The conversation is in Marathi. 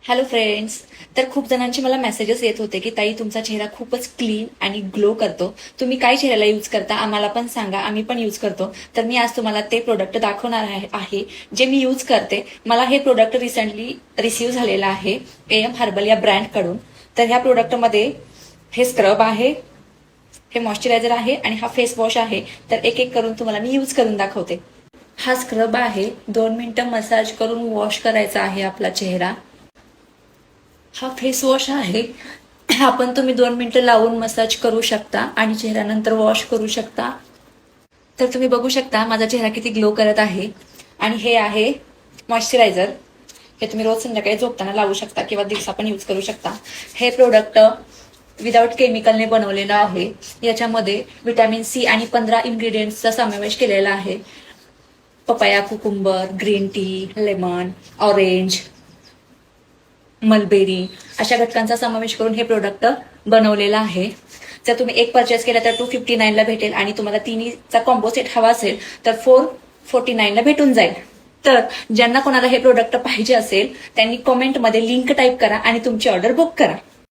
Hello friends. तर खूप जणांचे मला मेसेजेस येत होते की ताई तुमचा चेहरा खूपच क्लीन आणि ग्लो करतो, तुम्ही काय चेहऱ्याला यूज करता आम्हाला पण सांगा, आम्ही पण यूज करतो. तर मी आज तुम्हाला ते प्रोडक्ट दाखवणार आहे जे मी यूज करते. मला हे प्रोडक्ट रिसेंटली रिसीव्ह झालेलं आहे AM हर्बल या ब्रँडकडून. तर ह्या प्रोडक्टमध्ये हे स्क्रब आहे, हे मॉइश्चरायझर आहे आणि हा फेस वॉश आहे. तर एक एक करून तुम्हाला मी यूज करून दाखवते. हा स्क्रब आहे, 2 मिनिटं मसाज करून वॉश करायचा आहे आपला चेहरा. हा फेस वॉश आहे, आपण तुम्ही 2 मिनिटं लावून मसाज करू शकता आणि चेहऱ्यानंतर वॉश करू शकता. तर तुम्ही बघू शकता माझा चेहरा किती ग्लो करत आहे. आणि हे आहे मॉइश्चरायझर, हे तुम्ही रोज संध्याकाळी झोपताना लावू शकता किंवा दिवसा पण यूज करू शकता. हे प्रोडक्ट विदाउट केमिकलने बनवलेलं आहे. याच्यामध्ये व्हिटॅमिन सी आणि 15 इन्ग्रेडियंट्सचा समावेश केलेला आहे. Papaya, cucumber, green tea, lemon, orange, mulberry अशा घटकांचा समावेश करून हे प्रोडक्ट बनवलेलं आहे. जर तुम्ही एक परचेस केला तर 259 ला भेटेल आणि तुम्हाला तिन्हीचा कॉम्बो सेट हवा असेल तर 449 ला भेटून जाईल. तर ज्यांना कोणाला हे प्रोडक्ट पाहिजे असेल त्यांनी कमेंटमध्ये लिंक टाईप करा आणि तुमची ऑर्डर बुक करा.